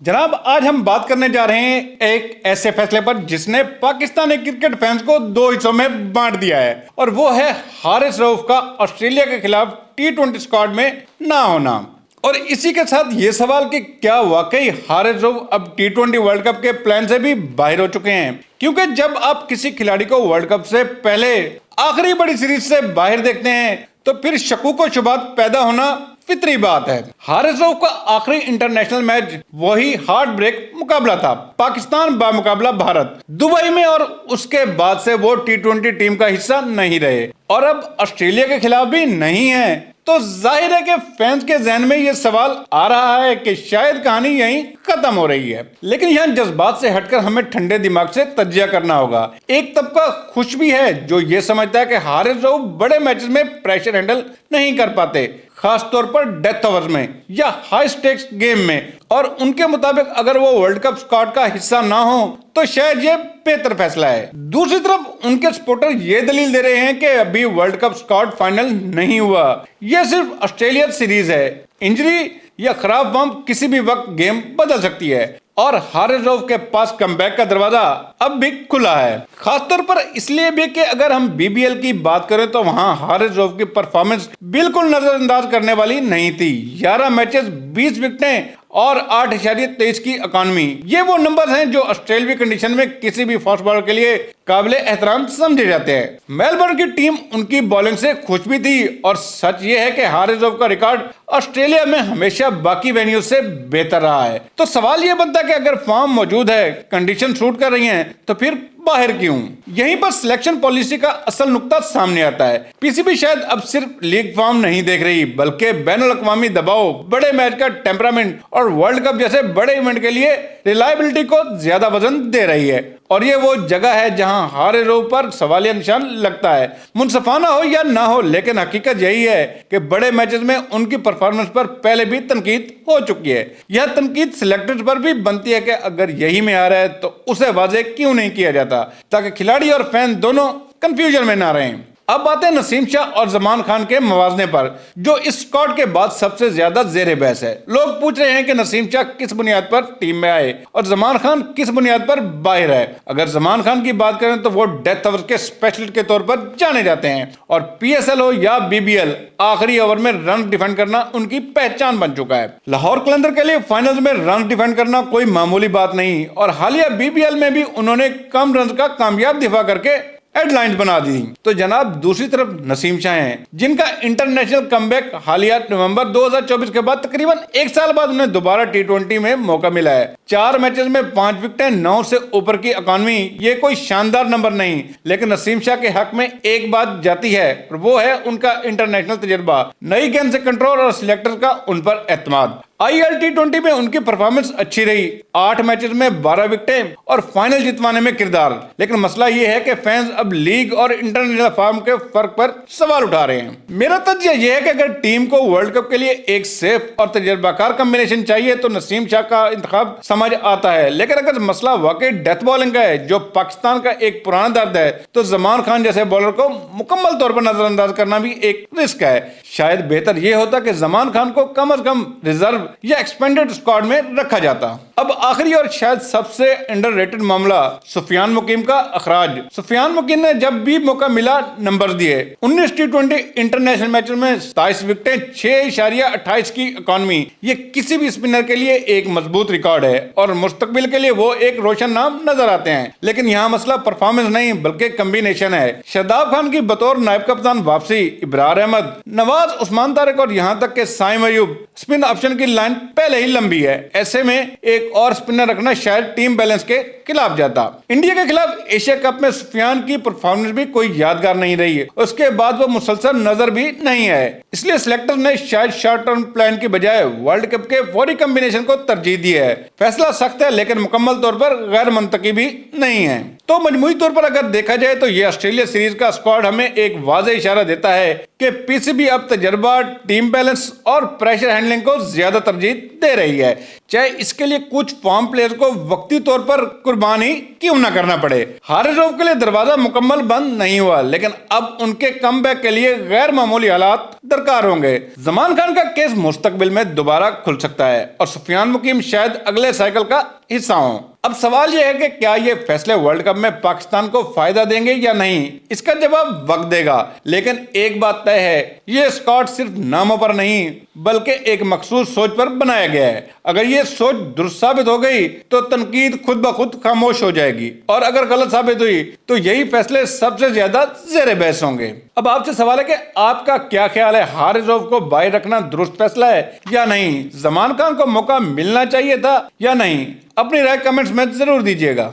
जनाब, आज हम बात करने जा रहे हैं एक ऐसे फैसले पर जिसने पाकिस्तानी क्रिकेट फैंस को दो हिस्सों में बांट दिया है, और वो है हारिस रऊफ का ऑस्ट्रेलिया के खिलाफ T20 स्क्वाड में ना होना। और इसी के साथ ये सवाल कि क्या वाकई हारिस रऊफ अब T20 वर्ल्ड कप के प्लान से भी बाहर हो चुके हैं, क्योंकि जब आप किसी खिलाड़ी को वर्ल्ड कप से पहले आखिरी बड़ी सीरीज से बाहर देखते हैं तो फिर शकूक व शुबात पैदा होना फितरी बात है। हारिस रऊफ का आखिरी इंटरनेशनल मैच वही हार्ट ब्रेक मुकाबला था, पाकिस्तान बामुकाबला भारत, दुबई में, और उसके बाद से वो T20 टीम का हिस्सा नहीं रहे और अब ऑस्ट्रेलिया के खिलाफ भी नहीं है। तो जाहिर है कि फैंस के जहन में ये सवाल आ रहा है कि शायद कहानी यहीं खत्म हो रही है। लेकिन यहाँ जज्बात से हटकर हमें ठंडे दिमाग से तज्जिया करना होगा। एक तबका खुश भी है जो ये समझता है कि हारिस रऊफ बड़े मैचेस में प्रेशर हैंडल नहीं कर पाते, खास तौर पर डेथ ओवर्स में या हाई स्टेक्स गेम में, और उनके मुताबिक अगर वो वर्ल्ड कप स्क्वाड का हिस्सा ना हो तो शायद ये बेहतर फैसला है। दूसरी तरफ उनके सपोर्टर ये दलील दे रहे हैं कि अभी वर्ल्ड कप स्क्वाड फाइनल नहीं हुआ, यह सिर्फ ऑस्ट्रेलिया सीरीज है, इंजरी या खराब फॉर्म किसी भी वक्त गेम बदल सकती है, और हारिस रऊफ के पास कमबैक का दरवाजा अब भी खुला है। खासतौर पर इसलिए भी कि अगर हम BBL की बात करें तो वहां हारिस रऊफ की परफॉर्मेंस बिल्कुल नजरअंदाज करने वाली नहीं थी। 11 मैचेस, 20 विकेटें और 8.23 की इकॉनमी, ये वो नंबर हैं जो ऑस्ट्रेलियाई कंडीशन में किसी भी फास्ट बॉलर के लिए काबिले एहतराम समझे जाते हैं। मेलबर्न की टीम उनकी बॉलिंग से खुश भी थी, और सच ये है कि हारिस रऊफ का रिकॉर्ड ऑस्ट्रेलिया में हमेशा बाकी वेन्यू से बेहतर रहा है। तो सवाल ये बनता है कि अगर फॉर्म मौजूद है, कंडीशन सूट कर रही हैं, तो फिर बाहर क्यों? यहीं पर सिलेक्शन पॉलिसी का असल नुक्ता सामने आता है। PCB शायद अब सिर्फ लीग फॉर्म नहीं देख रही, बल्कि बैनुल अक़वामी दबाव, बड़े मैच का टेम्परामेंट और वर्ल्ड कप जैसे बड़े इवेंट के लिए रिलायबिलिटी को ज्यादा वजन दे रही है। और ये वो जगह है जहां हारिस रऊफ पर सवालिया निशान लगता है। मुनसफाना हो या ना हो, लेकिन हकीकत यही है कि बड़े मैचेस में उनकी परफॉर्मेंस पर पहले भी तनकीद हो चुकी है। यह तनकीद सिलेक्टर्स पर भी बनती है कि अगर यही में आ रहा है तो उसे वाज़ेह क्यों नहीं किया जाता, ताकि खिलाड़ी और फैन दोनों कंफ्यूजन में ना रहें। अब बात है नसीम शाह और जमान खान के मवाजने पर, जो इस स्क्वाड के बाद सबसे ज्यादा ज़ेरे बहस है। लोग पूछ रहे हैं कि नसीम शाह किस बुनियाद पर टीम में आए और जमान खान किस बुनियाद पर बाहर है। अगर जमान खान की बात करें तो वो डेथ ओवर के स्पेशलिस्ट के तौर पर जाने जाते हैं, और PSL हो या BBL, आखिरी ओवर में रन डिफेंड करना उनकी पहचान बन चुका है। लाहौर कलंदर के लिए फाइनल्स में रन डिफेंड करना कोई मामूली बात नहीं, और हालिया BBL में भी उन्होंने कम रन का कामयाब दिफा करके हेडलाइंस बना दी। तो जनाब, दूसरी तरफ नसीम शाह हैं, जिनका इंटरनेशनल कमबैक हालिया नवंबर 2024 के बाद तकरीबन 1 साल बाद उन्हें दोबारा T20 में मौका मिला है। 4 मैचेस में 5 विकेटें, 9 से ऊपर की इकॉनमी, ये कोई शानदार नंबर नहीं, लेकिन नसीम शाह के हक में एक बात जाती है, और वो है उनका इंटरनेशनल तजुर्बा, नई गेंद से कंट्रोल और सिलेक्टर का उन पर एतमाद। IL T20 में उनकी परफॉर्मेंस अच्छी रही, 8 मैचेस में 12 विकेटें और फाइनल जितवाने में किरदार। लेकिन मसला ये है कि फैंस अब लीग और इंटरनेशनल फॉर्म के फर्क पर सवाल उठा रहे हैं। मेरा तज्जिया यह है कि अगर टीम को वर्ल्ड कप के लिए एक सेफ और तजर्बाकार कॉम्बिनेशन चाहिए तो नसीम शाह का इंतखाब समझ आता है। लेकिन अगर मसला वाकई डेथ बॉलिंग का है, जो पाकिस्तान का एक पुराना दर्द है, तो जमान खान जैसे बॉलर को मुकम्मल तौर पर नजरअंदाज करना भी एक रिस्क है। शायद बेहतर यह होता कि जमान खान को कम अज कम रिजर्व या एक्सपेंडेड स्क्वाड में रखा जाता। अब आखिरी और शायद सबसे अंडररेटेड मामला, सुफियान मुकीम का अखराज। सुफियान मुकीम ने जब भी मौका मिला नंबर दिए। 19 T20 इंटरनेशनल मैचों में 27 विकेटें, 6.28 की इकॉनमी, ये किसी भी स्पिनर के लिए एक मजबूत रिकॉर्ड है, और मुस्तकबिल के लिए वो एक रोशन नाम नजर आते हैं। लेकिन यहाँ मसला परफॉर्मेंस नहीं बल्कि कम्बिनेशन है। शादाब खान की बतौर नायब कप्तान वापसी, इब्रार अहमद, नवाज, उस्मान तारिक और यहाँ तक के साइम अयूब, स्पिन ऑप्शन की लाइन पहले ही लंबी है। ऐसे में एक और स्पिनर रखना शायद टीम बैलेंस के खिलाफ जाता। इंडिया के खिलाफ एशिया कप में सुफियान की परफॉर्मेंस भी कोई यादगार नहीं रही है, उसके बाद वो मुसलसल नजर भी नहीं आए। इसलिए सिलेक्टर ने शायद शॉर्ट टर्म प्लान की बजाय वर्ल्ड कप के फौरी कॉम्बिनेशन को तरजीह दी है। फैसला सख्त है, लेकिन मुकम्मल तौर पर गैर मंतकी भी नहीं है। تو مجموعی طور پر اگر دیکھا جائے تو یہ آسٹریلیا سیریز کا اسکواڈ ہمیں ایک واضح اشارہ دیتا ہے کہ پی سی بی اب تجربہ، ٹیم بیلنس اور پریشر ہینڈلنگ کو زیادہ ترجیح دے رہی ہے، چاہے اس کے لیے کچھ فارم پلیئر کو وقتی طور پر قربانی کیوں نہ کرنا پڑے۔ حارث رؤف کے لیے دروازہ مکمل بند نہیں ہوا، لیکن اب ان کے کم بیک کے لیے غیر معمولی حالات درکار ہوں گے۔ زمان خان کا کیس مستقبل میں دوبارہ کھل سکتا ہے اور سفیان مقیم شاید اگلے سائیکل کا حصہ ہوں۔ اب سوال یہ ہے کہ کیا یہ فیصلے ورلڈ کپ میں پاکستان کو فائدہ دیں گے یا نہیں، اس کا جواب وقت دے گا، لیکن ایک بات طے ہے، یہ اسکواڈ صرف ناموں پر نہیں بلکہ ایک مخصوص سوچ پر بنایا گیا ہے۔ اگر یہ سوچ درست ثابت ہو گئی تو تنقید خود بخود خاموش ہو جائے گی، اور اگر غلط ثابت ہوئی تو یہی فیصلے سب سے زیادہ زیر بحث ہوں گے۔ اب آپ سے سوال ہے کہ آپ کا کیا خیال ہے، حارث رؤف کو باہر رکھنا درست فیصلہ ہے یا نہیں؟ زمان خان کو موقع ملنا چاہیے تھا یا نہیں؟ اپنی رائے کمنٹس میں ضرور دیجیے گا۔